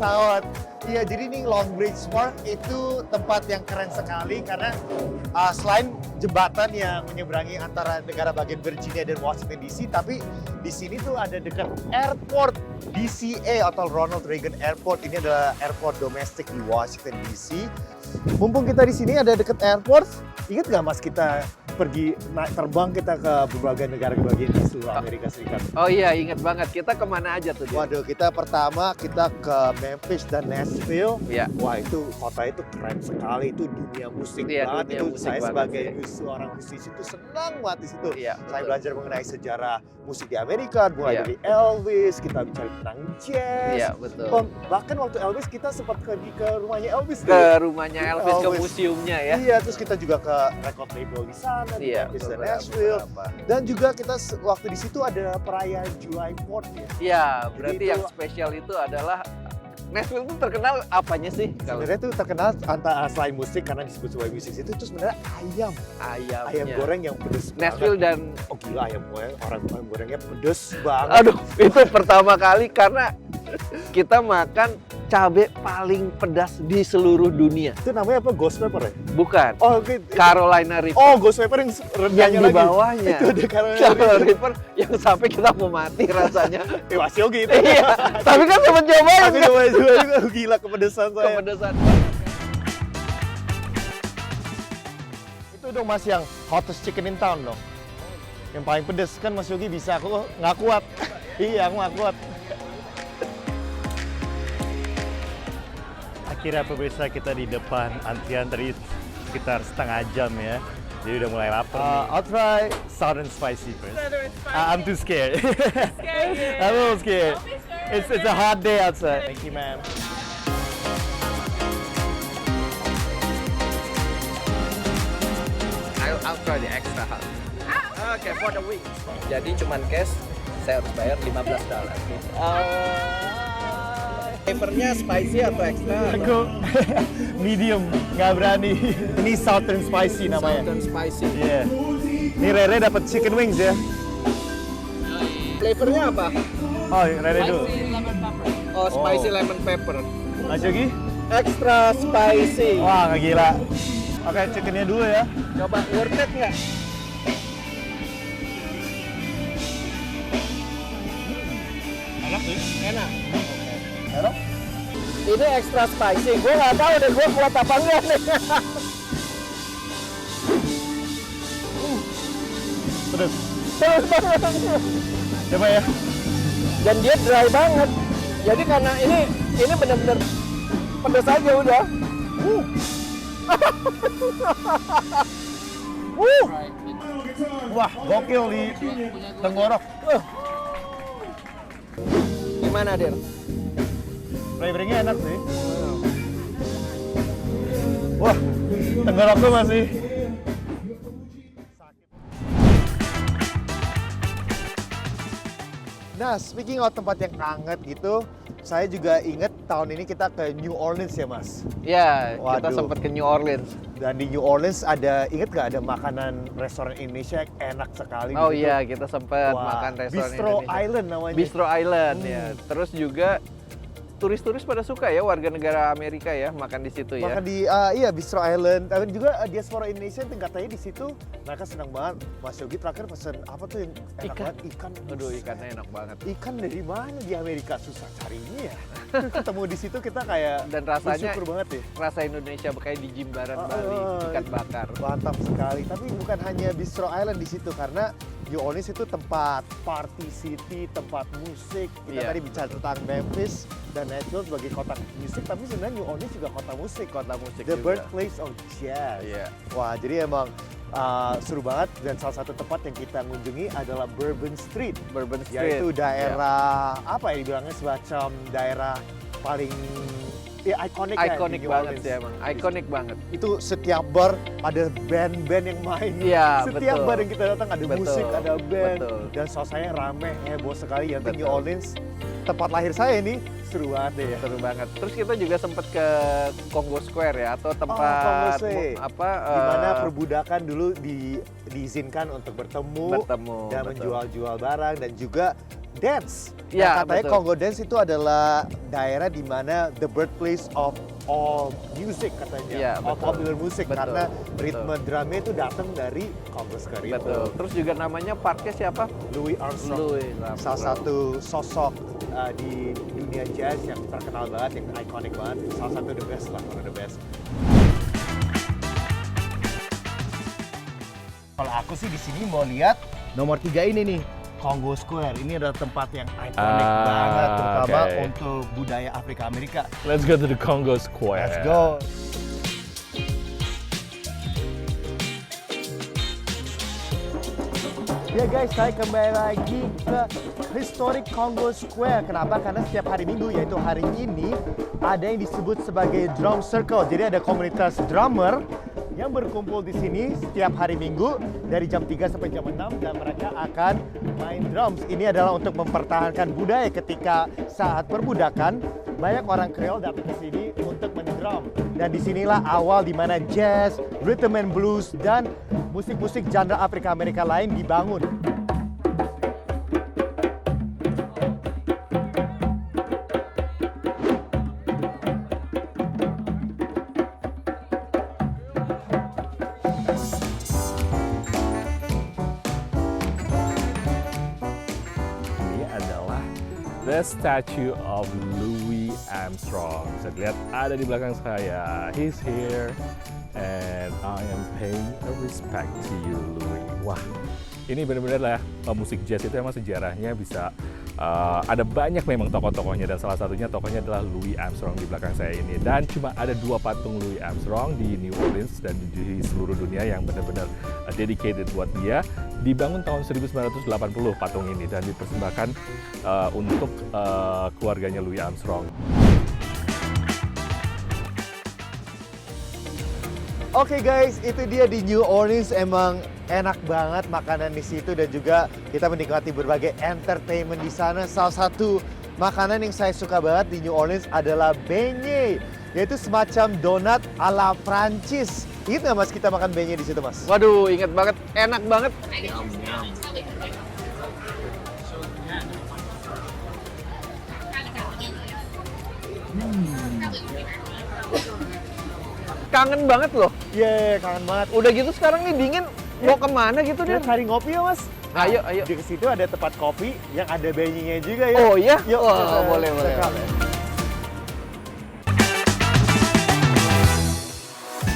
pesawat. Iya, jadi ini Long Bridge Park itu tempat yang keren sekali karena selain jembatan yang menyeberangi antara negara bagian Virginia dan Washington DC, tapi di sini tuh ada dekat airport DCA atau Ronald Reagan Airport. Ini adalah airport domestik di Washington DC. Mumpung kita di sini ada dekat airport, ingat nggak Mas kita pergi naik terbang kita ke berbagai negara bagian di seluruh Amerika Serikat? Oh iya, ingat banget. Kita kemana aja tuh? Waduh, kita pertama kita ke Memphis dan Nashville. Iya. Wah, itu kota itu keren sekali. Itu dunia musik Iya, banget. dunia Itu musik saya banget, sebagai ya. seorang musisi itu senang banget di situ. Iya, Saya betul. belajar mengenai sejarah musik di Amerika, mulai Iya. dari Elvis, kita bicara tentang jazz. Iya, betul. Bahkan waktu Elvis kita sempat pergi ke rumahnya Elvis. Ke rumahnya Elvis, ke Elvis. museumnya ya. Iya, terus kita juga ke record label di sana, di Iya, Memphis dan beberapa. Nashville. Dan juga kita waktu di situ ada perayaan July 4 ya. Iya, berarti itu- yang spesial itu adalah Nashville itu terkenal apanya sih? Kalau Sebenarnya itu terkenal antara selain musik karena disebut sebagai musik itu sebenarnya ayam ayamnya. goreng yang pedes Nashville banget. dan Oh gila, ayam gorengnya pedes banget. aduh, itu pertama kali karena kita makan cabai paling pedas di seluruh dunia. Itu namanya apa? Ghost pepper ya? Bukan. Oh oke. Carolina Reaper. Oh, ghost pepper yang yang rendahnya di lagi. bawahnya. Itu ada Carolina Carolina Reaper. Reaper yang sampai kita mau mati rasanya. Masih oke itu. Iya, tapi kan sempat cobain Aku coba juga gila kepedesan saya. kepedesan. Itu dong Mas yang hottest chicken in town dong. Yang paling pedes kan Mas Yogi bisa, aku nggak kuat. Iya, aku nggak kuat. Akhirnya pemirsa kita di depan antrian tadi sekitar setengah jam ya. Jadi udah mulai lapar nih. I'll try southern spicy first. I'm too scared. I'm a little scared. It's a hot day outside. Thank you, ma'am. I'll try the extra hot. Okay, for the week. Jadi cuman cash, saya harus bayar $15. Flavornya spicy atau extra? Aku medium, nggak berani. Ini southern spicy namanya. Southern spicy. Iya. Ini Rere dapat chicken wings ya. Flavornya apa? Oh, Rere dulu. Oh, spicy Oh. lemon pepper. Mas Yogi? Extra spicy. Wah, nggak gila. Oke, chickennya dulu ya. Coba worth it nggak? Enak sih. Enak. Enak? Ini extra spicy. Gue nggak tahu deh gue kuat apa enggak nih. Pedes. Coba ya. Dan dia dry banget. Jadi karena ini benar-benar pedas aja udah. Wah, gokil di tenggorok. Gimana, Dir? Flavoringnya enak sih. Wah, tenggorokku masih. Nah, speaking of tempat yang hangat gitu, saya juga inget tahun ini kita ke New Orleans ya, Mas. Ya, kita Waduh. sempat ke New Orleans. Dan di New Orleans ada, inget nggak ada makanan restoran Indonesia yang enak sekali? Oh di situ? iya, kita sempat Wah, makan restoran Bistro Indonesia. Island namanya. Bistro Island ya. Terus juga turis-turis pada suka ya warga negara Amerika ya makan di situ ya. Makan di iya Bistro Island. Dan juga diaspora Indonesia yang katanya di situ mereka senang banget. Mas Yogi terakhir pesen apa tuh yang enak Ikan. banget? Ikan. Aduh, ikannya enak banget. Ikan dari mana di Amerika? Susah carinya ya. Ketemu di situ kita kayak Dan rasanya bersyukur banget ya. rasa Indonesia kayak di Jimbaran Oh, Bali, oh, ikan bakar. Mantap sekali. Tapi bukan hanya Bistro Island di situ karena New Orleans itu tempat party city, tempat musik. Kita Iya. tadi bicara tentang Memphis dan Nashville sebagai kota musik, tapi sebenarnya New Orleans juga kota musik. Kota musik The juga. birthplace of jazz. Iya. Wah, jadi emang seru banget dan salah satu tempat yang kita kunjungi adalah Bourbon Street. Bourbon Street. Yaitu daerah apa ya dibilangnya semacam daerah paling ya ikonik ya di Ikonik New banget Orleans. sih emang. Ikonik banget. Itu setiap bar ada band-band yang main. Iya, Setiap betul. bar yang kita datang ada Betul, musik, ada band, betul. dan suasananya rame, heboh sekali. Yang di Betul. New Orleans, tempat lahir saya ini seru banget deh ya. Seru banget. Terus kita juga sempat ke Congo Square ya atau Congo tempat Square. apa Di mana perbudakan dulu diizinkan untuk bertemu bertemu dan betul. menjual-jual barang dan juga Dance. Ya, Katanya betul. Congo Dance itu adalah daerah di mana the birthplace of all music katanya, Ya, of betul. popular music, Betul, karena betul. ritme drumnya itu datang dari Congo Square itu. Betul. Terus juga namanya parknya siapa? Louis Armstrong, Louis Armstrong. salah satu sosok di dunia jazz yang terkenal banget, yang ikonik banget, salah satu the best lah, one of the best. Kalau aku sih di sini mau lihat nomor 3 ini nih, Congo Square. Ini adalah tempat yang ikonik banget, terutama okay. untuk budaya Afrika Amerika. Let's go to the Congo Square. Let's go. Ya guys, saya kembali lagi ke Historic Congo Square. Kenapa? Karena setiap hari Minggu, yaitu hari ini, ada yang disebut sebagai Drum Circle. Jadi ada komunitas drummer yang berkumpul di sini setiap hari Minggu dari jam 3 sampai jam 6 dan mereka akan main drums. Ini adalah untuk mempertahankan budaya ketika saat perbudakan banyak orang Kreol datang ke sini untuk mendrum. Dan disinilah awal di mana jazz, rhythm and blues, dan musik-musik genre Afrika Amerika lain dibangun. Ini adalah the statue of Louis Armstrong. Bisa dilihat ada di belakang saya. He's here and I am paying a respect to you, Louis. Wah, ini benar-benar lah musik jazz itu emang sejarahnya bisa ada banyak memang tokoh-tokohnya dan salah satunya tokohnya adalah Louis Armstrong di belakang saya ini. Dan cuma ada 2 patung Louis Armstrong di New Orleans dan di seluruh dunia yang benar-benar dedicated buat dia. Dibangun tahun 1980 patung ini dan dipersembahkan untuk keluarganya Louis Armstrong. Oke guys, itu dia di New Orleans. Emang enak banget makanan di situ dan juga kita menikmati berbagai entertainment di sana. Salah satu makanan yang saya suka banget di New Orleans adalah beignet, yaitu semacam donat ala Prancis. Ingat nggak Mas kita makan beignet di situ Mas? Waduh, inget banget, enak banget. Kangen banget loh. Iya, kangen banget. Udah gitu sekarang nih dingin, mau kemana gitu Kita deh? cari ngopi ya Mas? Ayo, ayo. Di situ ada tempat kopi yang ada beignetnya juga ya. Oh iya? Yuk, Wah, kita boleh, boleh, cekal. boleh.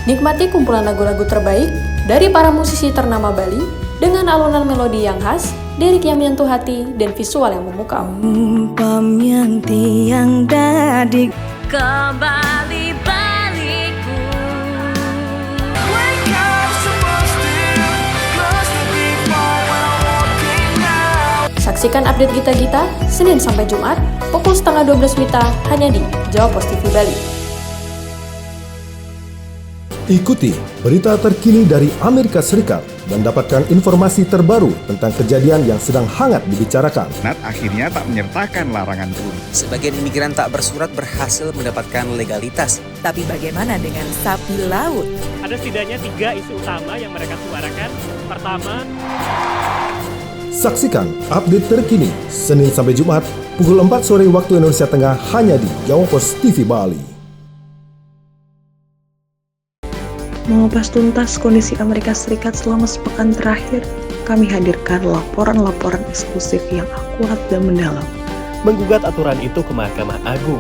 Nikmati kumpulan lagu-lagu terbaik dari para musisi ternama Bali dengan alunan melodi yang khas, lirik yang menyentuh hati, dan visual yang memukau. Umpam yang tiang dadik Kembali baliku. Saksikan update Gita-Gita Senin sampai Jumat pukul 11:30 WITA hanya di Jawa Post TV Bali. Ikuti berita terkini dari Amerika Serikat dan dapatkan informasi terbaru tentang kejadian yang sedang hangat dibicarakan. Senat akhirnya tak menyertakan larangan turun. Sebagian imigran tak bersurat berhasil mendapatkan legalitas. Tapi bagaimana dengan sapi laut? Ada setidaknya 3 isu utama yang mereka suarakan. Pertama, Saksikan update terkini Senin sampai Jumat pukul 4 sore waktu Indonesia Tengah hanya di Jawa Post TV Bali. Mengupas tuntas kondisi Amerika Serikat selama sepekan terakhir, kami hadirkan laporan-laporan eksklusif yang akurat dan mendalam. menggugat aturan itu ke Mahkamah Agung.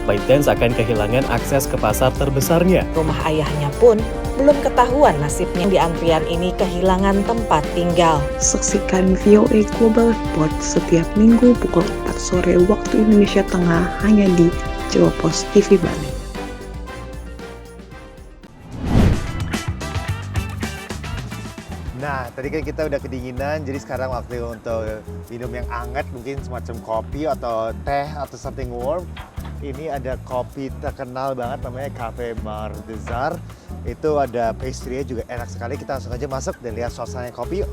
ByteDance akan kehilangan akses ke pasar terbesarnya. Rumah ayahnya pun belum ketahuan nasibnya. Di antrian ini kehilangan tempat tinggal. Saksikan VOA Global Report setiap minggu pukul 4 sore waktu Indonesia Tengah hanya di Jawa Post TV Bali. Nah, tadi kan kita udah kedinginan, jadi sekarang waktu untuk minum yang hangat, mungkin semacam kopi atau teh atau something warm. Ini ada kopi terkenal banget namanya Cafe Mar Desar. Itu ada pastry-nya juga enak sekali. Kita langsung aja masuk dan lihat suasana kopi yuk.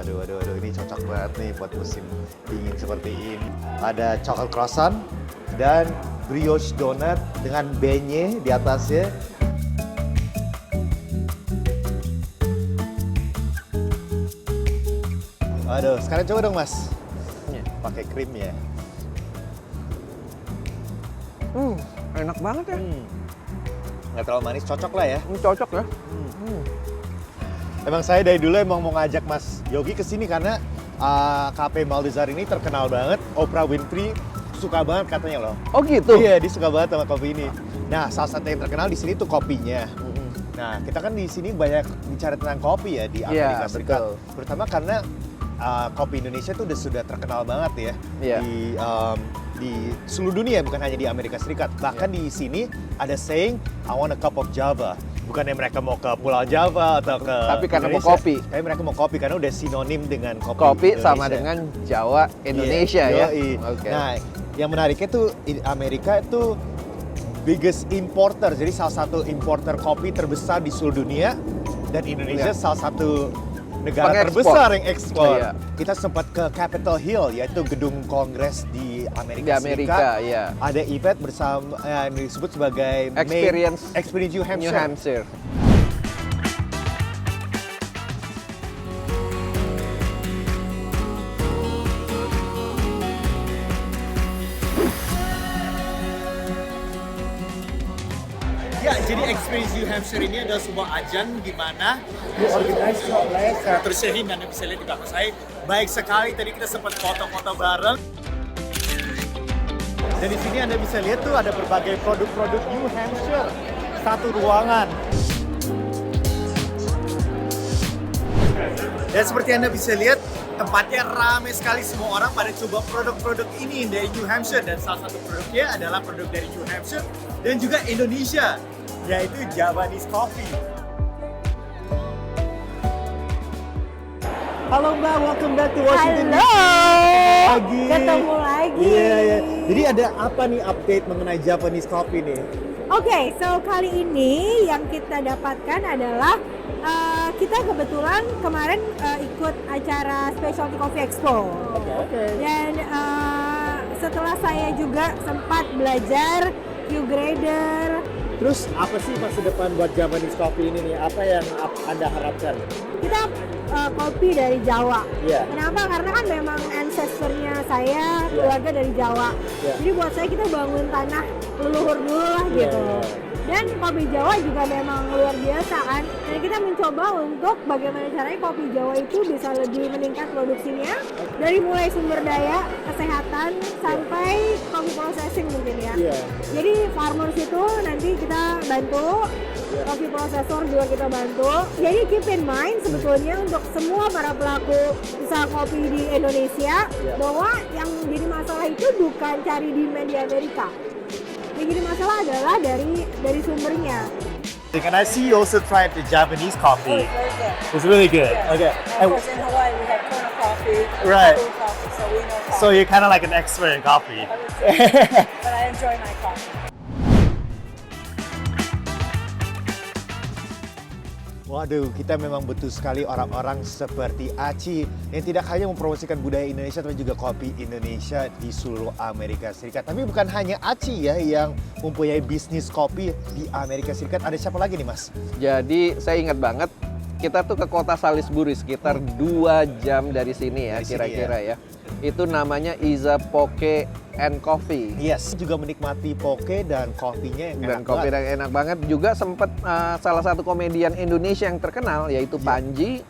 Waduh, ini cocok banget nih buat musim dingin seperti ini. Ada coklat croissant dan brioche donat dengan beignet di atasnya. Waduh, sekarang coba dong Mas. Pakai krim ya. Enak banget ya. Nggak terlalu manis, cocok lah ya. Cocok ya. Emang saya dari dulu emang mau ngajak Mas Yogi ke sini karena Cafe Maldizar ini terkenal banget. Oprah Winfrey suka banget katanya loh. Oh gitu? Iya, dia suka banget sama kopi ini. Nah, salah satu yang terkenal di sini tuh kopinya. Nah, kita kan di sini banyak bicara tentang kopi ya di Amerika Serikat. Betul. Terutama karena kopi Indonesia tuh sudah terkenal banget ya di seluruh dunia, bukan hanya di Amerika Serikat. Bahkan di sini ada saying, I want a cup of Java. Bukannya mereka mau ke Pulau Java atau ke Tapi karena Indonesia. mau kopi. Tapi mereka mau kopi karena udah sinonim dengan kopi Indonesia. Sama dengan Jawa Indonesia ya. Okay. Nah, yang menariknya tuh Amerika itu biggest importer. Jadi salah satu importer kopi terbesar di seluruh dunia. Dan Indonesia salah satu negara terbesar yang ekspor. Kita sempat ke Capitol Hill, yaitu gedung kongres di Amerika Serikat. Ada event bersama yang disebut sebagai Experience New Hampshire. Ya, jadi Experience New Hampshire ini adalah sebuah ajang di mana diorganisasi oleh Senator Shaheen, dan Anda bisa lihat di belakang saya. Baik sekali, tadi kita sempat foto-foto bareng. Dan di sini Anda bisa lihat tuh ada berbagai produk-produk New Hampshire. Satu ruangan. Dan seperti Anda bisa lihat, tempatnya ramai sekali, semua orang pada coba produk-produk ini dari New Hampshire. Dan salah satu produknya adalah produk dari New Hampshire dan juga Indonesia, yaitu Javanese Coffee. Halo Mbak, welcome back to Washington DC. Halo, ketemu lagi. Iya. Jadi ada apa nih update mengenai Japanese Coffee nih? Oke, so kali ini yang kita dapatkan adalah kita kebetulan kemarin ikut acara Specialty Coffee Expo. Dan setelah saya juga sempat belajar Q-Grader. Terus apa sih masa depan buat Japanese Coffee ini nih? Apa yang Anda harapkan? Kita kopi dari Jawa. Kenapa? Karena kan memang ancestor-nya saya keluarga dari Jawa. Jadi buat saya kita bangun tanah leluhur dulu lah gitu. Dan kopi Jawa juga memang luar biasa kan. Dan kita mencoba untuk bagaimana caranya kopi Jawa itu bisa lebih meningkat produksinya. Dari mulai sumber daya, kesehatan, sampai kopi processing mungkin ya. Jadi farmers itu nanti kita bantu, kopi processor juga kita bantu. Jadi keep in mind sebetulnya untuk semua para pelaku usaha kopi di Indonesia, bahwa yang jadi masalah itu bukan cari demand di Amerika. Yang jadi masalah adalah dari sumbernya. And I see you also tried the Japanese coffee. It's very good. It's really good. Okay. And of course in Hawaii we have Kona coffee, Right. coffee, so we know coffee. So you're kind of like an expert in coffee. I would say, but I enjoy my coffee. Waduh, kita memang butuh sekali orang-orang seperti Aci yang tidak hanya mempromosikan budaya Indonesia tapi juga kopi Indonesia di seluruh Amerika Serikat. Tapi bukan hanya Aci ya yang mempunyai bisnis kopi di Amerika Serikat. Ada siapa lagi nih, Mas? Jadi saya ingat banget, kita tuh ke kota Salisbury sekitar 2 jam dari sini ya kira-kira ya. Itu namanya Iza Poke and Coffee. Yes, juga menikmati poke dan kopinya yang enak kopi banget. yang enak banget. Juga sempat salah satu komedian Indonesia yang terkenal yaitu Panji.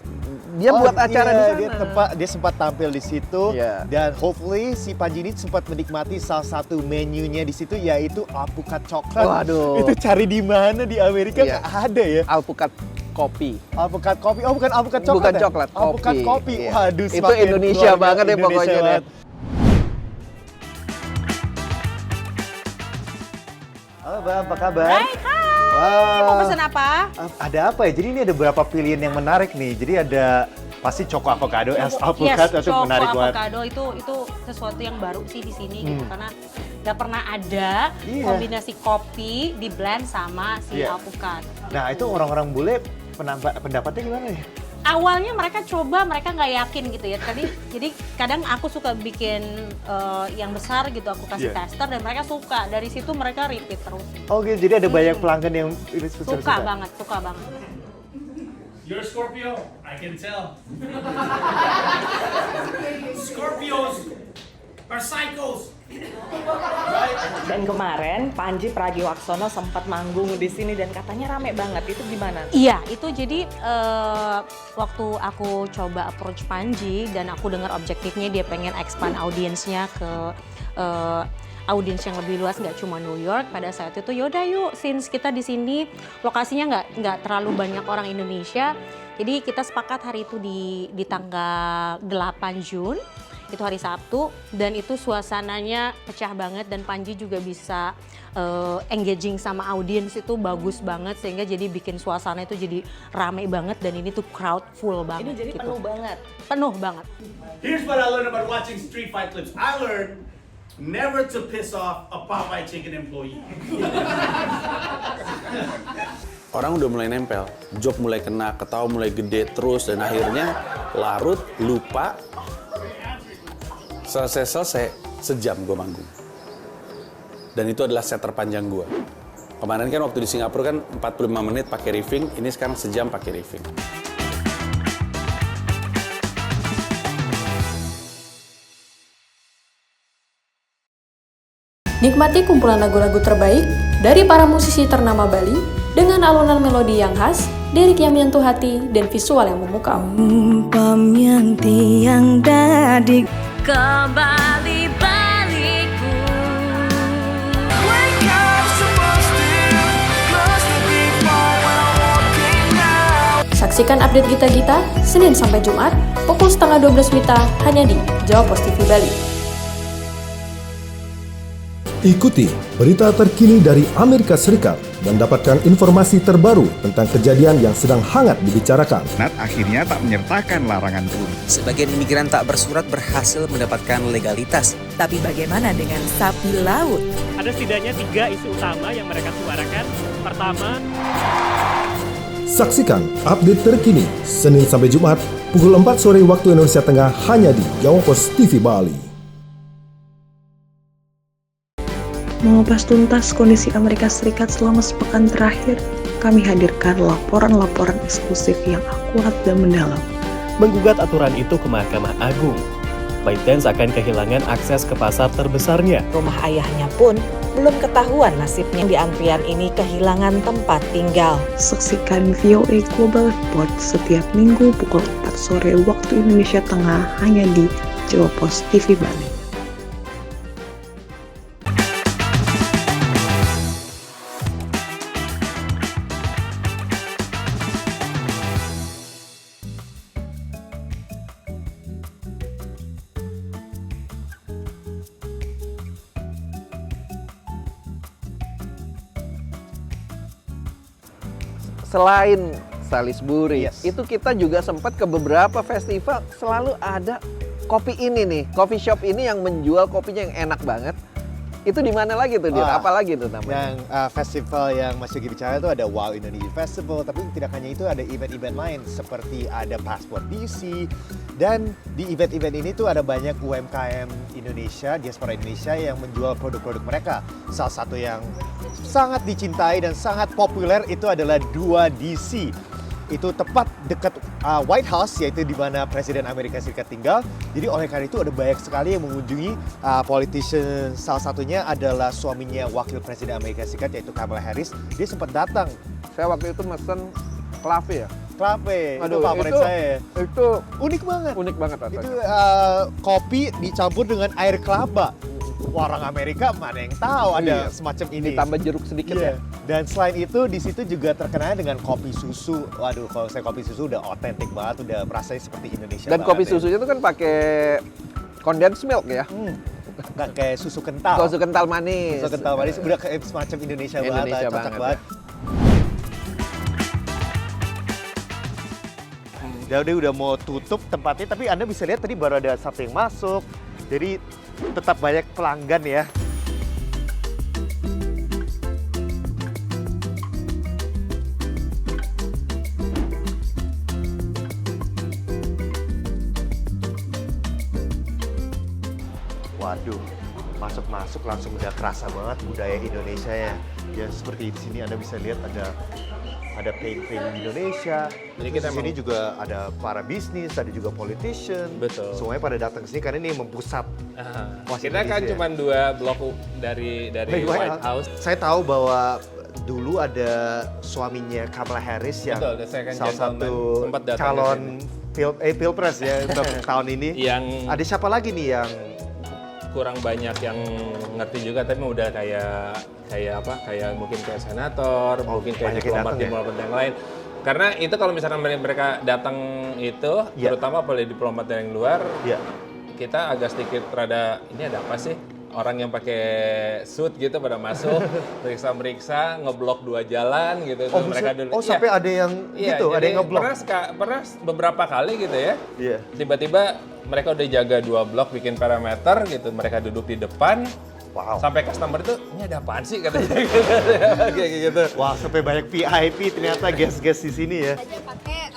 Dia buat acara di sana. Dia sempat tampil di situ dan hopefully si Panji ini sempat menikmati salah satu menunya di situ yaitu alpukat coklat. Waduh. Itu cari di mana di Amerika nggak ada ya? Alpukat kopi. Alpukat kopi. Oh, bukan alpukat coklat. Bukan ya? coklat, kopi. Alpukat kopi. Iya. Waduh, itu Indonesia banget ya pokoknya deh. Halo, Mbak, apa kabar? Baik, hai. Mau pesan apa? Ada apa ya? Jadi ini ada beberapa pilihan yang menarik nih. Jadi ada pasti choco avocado, alpukat itu menarik banget. Avocado itu sesuatu yang baru sih di sini gitu karena nggak pernah ada kombinasi kopi di blend sama si alpukat. Nah, itu orang-orang bule pendapatnya gimana ya? awalnya mereka nggak yakin gitu ya. Jadi kadang aku suka bikin yang besar gitu, aku kasih tester dan mereka suka. Dari situ mereka repeat terus. Oh gitu, jadi ada banyak pelanggan yang suka banget. You're a Scorpio, I can tell. Scorpios are psychos. Dan kemarin Panji Pragiwaksono sempat manggung di sini dan katanya rame banget. Itu gimana? Iya, itu jadi waktu aku coba approach Panji dan aku dengar objektifnya dia pengen expand audiensnya ke audiens yang lebih luas, nggak cuma New York. Pada saat itu yaudah yuk, since kita di sini lokasinya nggak terlalu banyak orang Indonesia, jadi kita sepakat hari itu di tanggal 8 Jun. Itu hari Sabtu dan itu suasananya pecah banget dan Panji juga bisa engaging sama audiens itu bagus banget sehingga jadi bikin suasana itu jadi rame banget dan ini tuh crowd full banget. Ini jadi gitu. penuh banget. Penuh banget. Here's what I learned about watching street fight clips. I learned never to piss off a Popeye Chicken employee. Orang udah mulai nempel, job mulai kena, ketawa mulai gede terus dan akhirnya larut, lupa. Selesai sejam gue manggung. Dan itu adalah set terpanjang gue. Kemarin kan waktu di Singapura kan 45 menit pakai riffing, ini sekarang sejam pakai riffing. Nikmati kumpulan lagu-lagu terbaik dari para musisi ternama Bali dengan alunan melodi yang khas, lirik yang menyentuh hati, dan visual yang memukau. Yang tiang dadi kembali baliku. Saksikan update Gita-Gita Senin sampai Jumat pukul 11:30 WITA hanya di Jawa Post TV Bali. Ikuti berita terkini dari Amerika Serikat dan dapatkan informasi terbaru tentang kejadian yang sedang hangat dibicarakan. Nat akhirnya tak menyertakan larangan turun. Sebagian imigran tak bersurat berhasil mendapatkan legalitas. Tapi bagaimana dengan sapi laut? Ada setidaknya 3 isu utama yang mereka suarakan. Pertama, saksikan update terkini Senin sampai Jumat pukul 4 sore waktu Indonesia Tengah hanya di Jawa Post TV Bali. Mengupas tuntas kondisi Amerika Serikat selama sepekan terakhir, kami hadirkan laporan-laporan eksklusif yang akurat dan mendalam. Menggugat aturan itu ke Mahkamah Agung. ByteDance akan kehilangan akses ke pasar terbesarnya. Rumah ayahnya pun belum ketahuan nasibnya. Di antrian ini kehilangan tempat tinggal. Saksikan VOA Global Report setiap minggu pukul 4 sore waktu Indonesia Tengah hanya di Jawa Post TV Bali. Selain Salisbury, itu kita juga sempat ke beberapa festival, selalu ada kopi ini nih, coffee shop ini yang menjual kopinya yang enak banget. Itu di mana lagi tuh, Dir? Apa lagi tuh namanya? Yang festival yang masih bicara itu ada Wow Indonesia Festival, tapi tidak hanya itu, ada event-event lain seperti ada Passport DC, dan di event-event ini tuh ada banyak UMKM Indonesia, diaspora Indonesia yang menjual produk-produk mereka. Salah satu yang sangat dicintai dan sangat populer itu adalah 2DC. Itu tepat dekat White House, yaitu di mana Presiden Amerika Serikat tinggal. Jadi oleh karena itu ada banyak sekali yang mengunjungi politician. Salah satunya adalah suaminya Wakil Presiden Amerika Serikat, yaitu Kamala Harris. Dia sempat datang. Saya waktu itu mesen clave ya. Clave, itu favorit saya. Itu unik banget. Unik banget rasanya. Itu kopi dicampur dengan air kelapa. Orang Amerika mana yang tahu ada semacam ini. Ditambah jeruk sedikit ya. Dan selain itu di situ juga terkenal dengan kopi susu. Waduh, kalau saya kopi susu udah otentik banget, udah rasanya seperti Indonesia. Dan kopi susunya itu kan pakai condensed milk ya. Nggak kayak susu kental. Susu kental manis. Susu kental manis udah kayak semacam Indonesia banget, cocok banget. Ya udah mau tutup tempatnya, tapi Anda bisa lihat tadi baru ada satu yang masuk. Jadi tetap banyak pelanggan ya. Waduh, masuk langsung udah kerasa banget budaya Indonesia ya. Ya seperti di sini Anda bisa lihat ada paint-paint Indonesia. Jadi Terus kita di sini juga ada para bisnis, ada juga politician. Betul. Semuanya pada datang ke sini karena ini mempusat. Kita kan cuma 2 blok dari White House. Saya tahu bahwa dulu ada suaminya Kamala Harris yang Betul, the second salah gentleman. satu Sempat datang calon ke pilpres ya untuk tahun ini. Yang ada siapa lagi nih yang kurang banyak yang ngerti juga, tapi udah kayak mungkin kayak senator, mungkin kayak diplomat yang lain. Karena itu kalau misalnya mereka datang itu, terutama oleh diplomat dari luar, kita agak sedikit rada ini ada apa sih? Orang yang pakai suit gitu pada masuk, meriksa, ngeblok 2 jalan gitu. Oh, mereka dulu. sampai ada yang gitu, ada yang ngeblok. Pernah beberapa kali gitu ya. Iya. Tiba-tiba mereka udah jaga 2 blok bikin parameter gitu, mereka duduk di depan. Wow. Sampai customer itu, ini ada apaan sih katanya. Kayak gitu. Wah, sampai banyak VIP ternyata guest-guest di sini ya. Aja pakai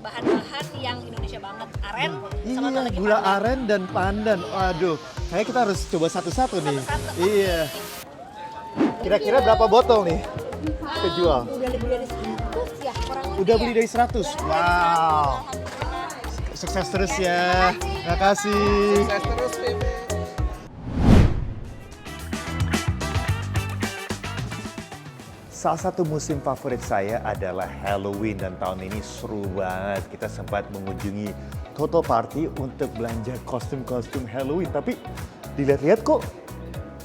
bahan-bahan yang Indonesia banget, aren sama Iya, gula aren dan pandan. Waduh, kayaknya kita harus coba satu-satu nih. Iya. Kira-kira berapa botol nih kejual? Udah lebih dari 100 ya, kurang lebih. Udah beli dari 100. Wow. Sukses terus ya. Terima kasih. Sukses terus, Bebe. Salah satu musim favorit saya adalah Halloween dan tahun ini seru banget. Kita sempat mengunjungi Total Party untuk belanja kostum-kostum Halloween. Tapi dilihat-lihat kok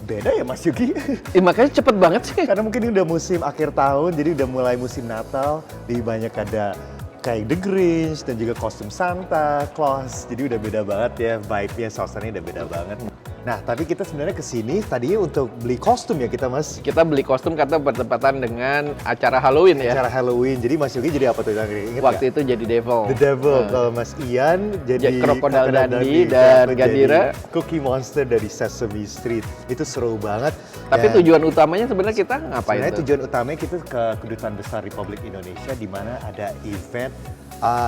beda ya Mas Yugi? Makanya cepet banget sih. Karena mungkin ini udah musim akhir tahun, jadi udah mulai musim Natal. Di banyak ada kayak The Grinch dan juga kostum Santa Claus. Jadi udah beda banget ya, vibe-nya, suasananya udah beda banget. Nah, tapi kita sebenarnya kesini tadinya untuk beli kostum ya kita, Mas? Kita beli kostum karena bertepatan dengan acara Halloween ya. Acara Halloween. Jadi Mas Yogi jadi apa tuh? Ingat waktu itu jadi Devil. The Devil. Kalau Mas Ian jadi Crocodile Dundee dan Gadira Cookie Monster dari Sesame Street. Itu seru banget. Tapi tujuan utamanya sebenarnya kita ngapain? Sebenarnya tujuan utamanya kita ke Kedutaan Besar Republik Indonesia di mana ada event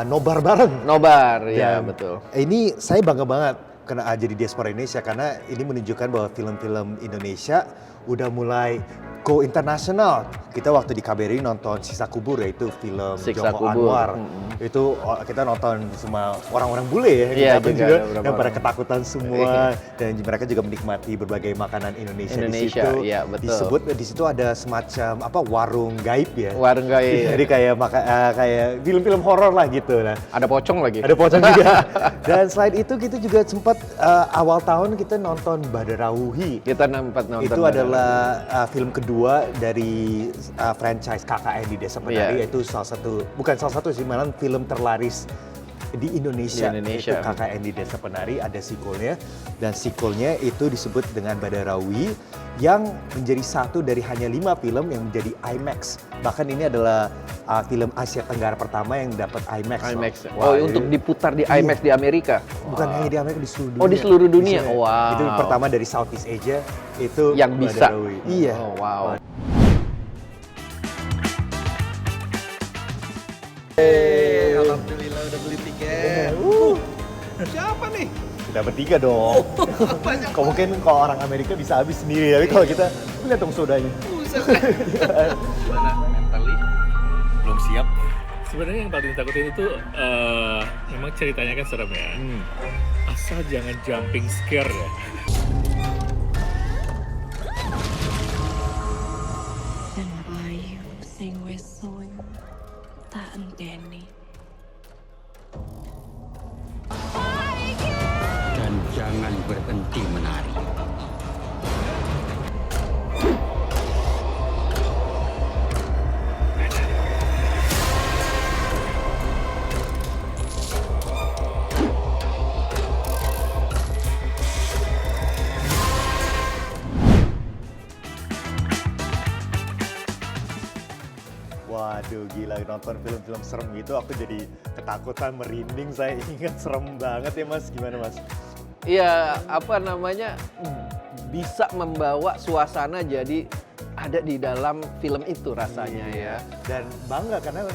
nobar bareng. Nobar, ya betul. Ini saya bangga banget kena jadi diaspora Indonesia karena ini menunjukkan bahwa film-film Indonesia udah mulai go internasional. Kita waktu di KBRI nonton Siksa Kubur, yaitu film Siksa Joko Kubur. Anwar. Itu kita nonton semua orang-orang bule ya, Iya, juga yang pada orang. ketakutan semua dan mereka juga menikmati berbagai makanan Indonesia di situ. Iya, betul. Disebut di situ ada semacam warung gaib ya. Warung gaib. Jadi kayak film-film horor lah gitu. Nah, ada pocong lagi. ada pocong juga. Dan selain itu kita juga sempat awal tahun kita nonton Badarauhi. Kita sempat nonton. Itu adalah film kedua dari franchise KKN di Desa Penari, yaitu bukan salah satu sih, malah film terlaris di Indonesia. Itu KKN di Desa Penari, ada sequelnya, dan sequelnya itu disebut dengan Badarauhi yang menjadi satu dari hanya 5 film yang menjadi IMAX. Bahkan ini adalah film Asia Tenggara pertama yang dapat IMAX. Wow, untuk diputar di IMAX di Amerika? Bukan hanya di Amerika, di seluruh dunia. Oh, di seluruh dunia? Wow. Itu pertama dari Southeast Asia, itu yang bisa. Badarauhi. Iya. Oh, wow. Alhamdulillah udah beli tiket. Siapa nih? Kita bertiga dong. Kok mungkin kalau orang Amerika bisa habis sendiri, tapi kalau kita lihat dong sodanya. Gimana mentally? Belum siap. Sebenarnya yang paling ditakutin itu memang ceritanya kan serem ya. Asal jangan jumping scare ya. Dan bayu sing wis soyo tak enteni. Dan jangan berhenti menari. Waduh, gila, nonton film-film serem gitu aku jadi ketakutan, merinding, saya ingat serem banget ya Mas. Gimana Mas? Iya, apa namanya, bisa membawa suasana jadi ada di dalam film itu rasanya ya. Dan bangga karena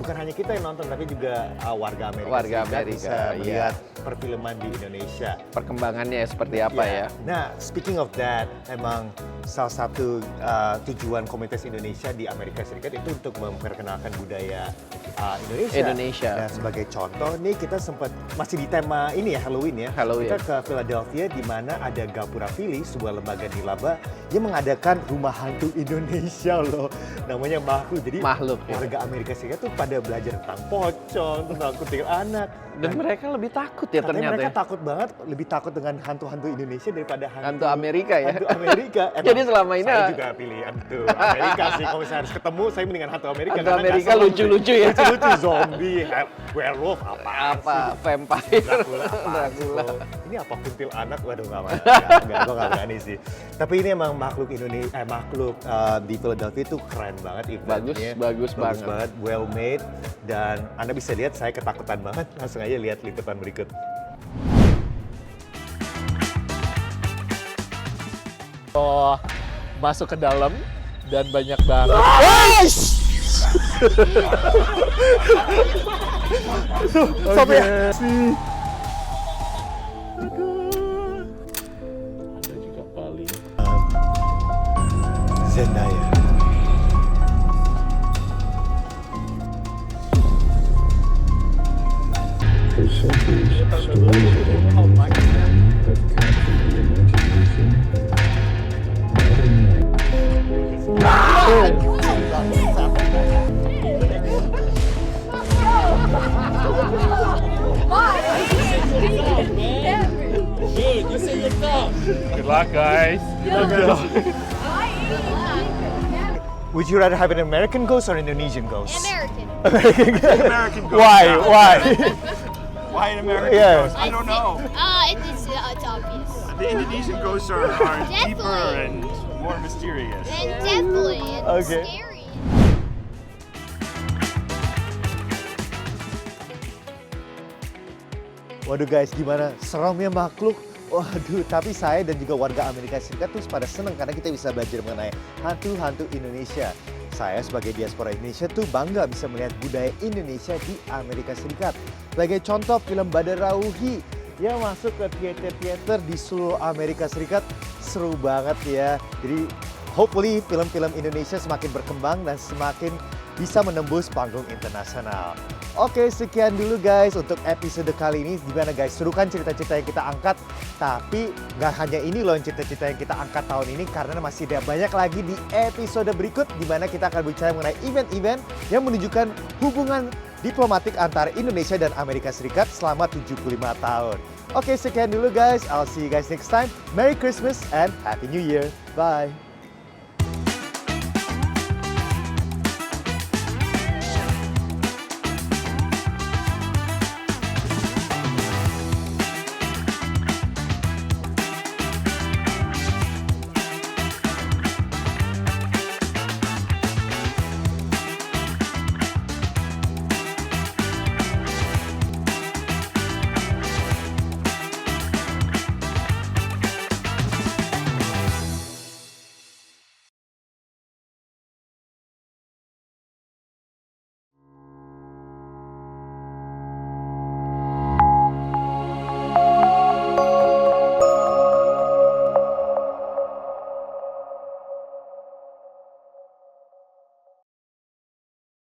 bukan hanya kita yang nonton, tapi juga warga Amerika Warga Serikat Amerika, bisa iya. melihat perfilman di Indonesia. Perkembangannya seperti apa ya? Nah, speaking of that, emang salah satu tujuan Komunitas Indonesia di Amerika Serikat itu untuk memperkenalkan budaya Indonesia. Nah, sebagai contoh nih kita sempat masih di tema ini ya, Halloween ya. Halloween. Kita ke Philadelphia di mana ada Gapura Philly, sebuah lembaga nirlaba yang mengadakan rumah hantu Indonesia loh. Namanya Makhluk. Jadi warga Amerika Serikat tuh pada belajar tentang pocong, tentang kuntilanak. Dan mereka lebih takut ya ternyata. Mereka takut banget, lebih takut dengan hantu-hantu Indonesia daripada hantu Amerika ya. Hantu Amerika. Jadi selama ini saya juga pilih hantu Amerika sih. Kalau saya harus ketemu, saya mendingan hantu Amerika. Hantu Amerika lucu-lucu ya. Lucu-lucu, zombie, werewolf, apa vampire, Dracula. Ini apa kuntilanak? Waduh, gue nggak berani sih. Tapi ini emang makhluk Indonesia, makhluk di Philadelphia itu keren banget eventnya. Bagus banget. Well made. Dan Anda bisa lihat saya ketakutan banget. Langsung aja lihat liputan berikut. Oh, masuk ke dalam dan banyak banget. Sampai Ada juga paling Zendaya. For centuries, stories of aliens have captured the imagination. Dude, you say your stuff. Good luck, guys. Would you rather have an American ghost or Indonesian ghost? American. American ghost. Why? Why? Why an American ghost? I don't know. It's obvious. The Indonesian ghosts are deeper and more mysterious. And definitely, it's Okay. scary. Waduh guys, gimana? Seramnya Makhluk? Waduh, tapi saya dan juga warga Amerika Serikat tuh pada seneng karena kita bisa belajar mengenai hantu-hantu Indonesia. Saya sebagai diaspora Indonesia tuh bangga bisa melihat budaya Indonesia di Amerika Serikat. Sebagai contoh film Badar Rauhi yang masuk ke teater-teater di seluruh Amerika Serikat. Seru banget ya. Jadi hopefully film-film Indonesia semakin berkembang dan semakin bisa menembus panggung internasional. Oke, sekian dulu guys untuk episode kali ini. Gimana guys, seru kan cerita-cerita yang kita angkat? Tapi nggak hanya ini loh cerita-cerita yang kita angkat tahun ini, karena masih ada banyak lagi di episode berikut di mana kita akan bicara mengenai event-event yang menunjukkan hubungan diplomatik antara Indonesia dan Amerika Serikat selama 75 tahun. Oke, sekian dulu guys. I'll see you guys next time. Merry Christmas and Happy New Year. Bye.